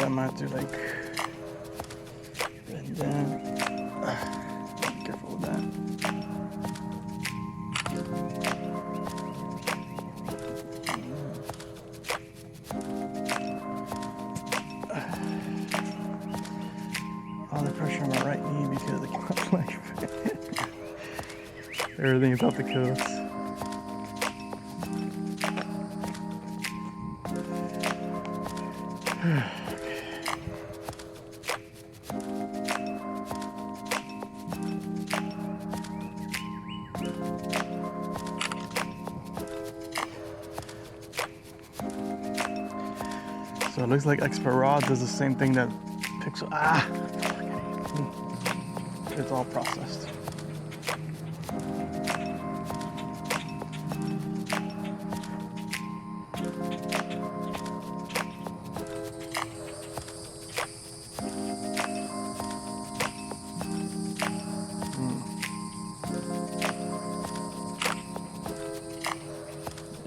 I'm gonna have to like bend down. Be careful with that. All the pressure on my right knee because I can't like everything is off the coast. So it looks like Expert Raw does the same thing that Pixel. It's all processed.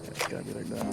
Yeah, it's gotta be like that.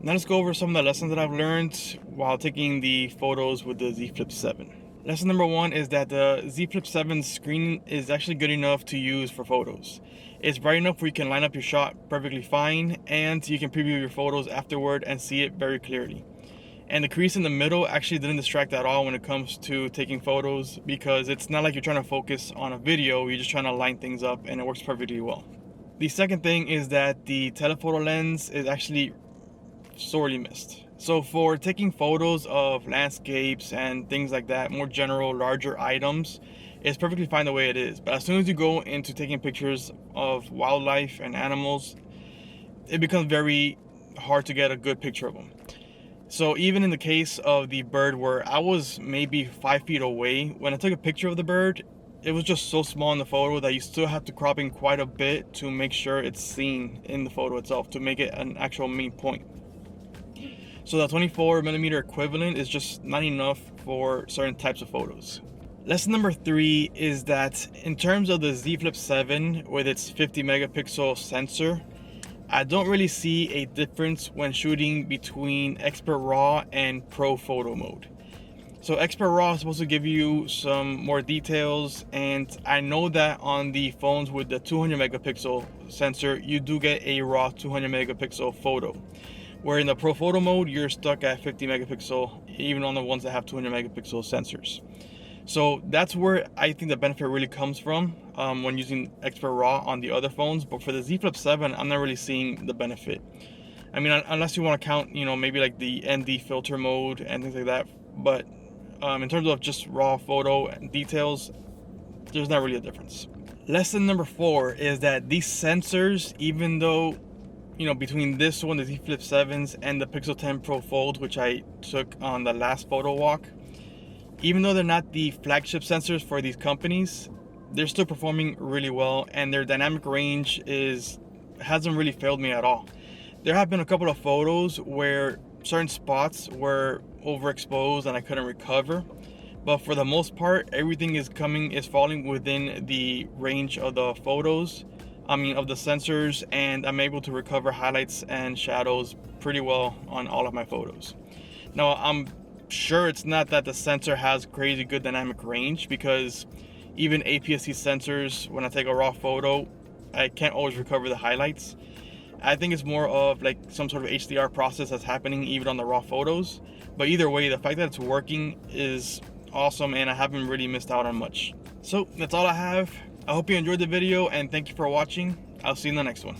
Now let's go over some of the lessons that I've learned while taking the photos with the Z Flip 7. Lesson number one is that the Z Flip 7 screen is actually good enough to use for photos. It's bright enough where you can line up your shot perfectly fine, and you can preview your photos afterward and see it very clearly. And the crease in the middle actually didn't distract at all when it comes to taking photos, because it's not like you're trying to focus on a video, you're just trying to line things up, and it works perfectly well. The second thing is that the telephoto lens is actually sorely missed. So for taking photos of landscapes and things like that, more general, larger items, it's perfectly fine the way it is. But as soon as you go into taking pictures of wildlife and animals, it becomes very hard to get a good picture of them. So even in the case of the bird where I was maybe 5 feet away, when I took a picture of the bird, it was just so small in the photo that you still have to crop in quite a bit to make sure it's seen in the photo itself, to make it an actual main point. So the 24mm equivalent is just not enough for certain types of photos. Lesson number 3 is that in terms of the Z Flip 7 with its 50 megapixel sensor, I don't really see a difference when shooting between Expert RAW and Pro Photo mode. So Expert RAW is supposed to give you some more details, and I know that on the phones with the 200 megapixel sensor, you do get a raw 200 megapixel photo. Where in the Pro Photo mode, you're stuck at 50 megapixel, even on the ones that have 200 megapixel sensors. So that's where I think the benefit really comes from when using Expert RAW on the other phones. But for the Z Flip 7, I'm not really seeing the benefit. I mean, unless you want to count, maybe like the ND filter mode and things like that. But in terms of just raw photo and details, there's not really a difference. Lesson number 4 is that these sensors, even though between this one, the Z Flip 7s, and the Pixel 10 Pro Fold, which I took on the last photo walk, even though they're not the flagship sensors for these companies, they're still performing really well, and their dynamic range hasn't really failed me at all. There have been a couple of photos where certain spots were overexposed and I couldn't recover, but for the most part, everything is falling within the range of the photos. Of the sensors, and I'm able to recover highlights and shadows pretty well on all of my photos. Now, I'm sure it's not that the sensor has crazy good dynamic range, because even APS-C sensors, when I take a raw photo, I can't always recover the highlights. I think it's more of like some sort of HDR process that's happening even on the raw photos. But either way, the fact that it's working is awesome, and I haven't really missed out on much. So that's all I have. I hope you enjoyed the video, and thank you for watching. I'll see you in the next one.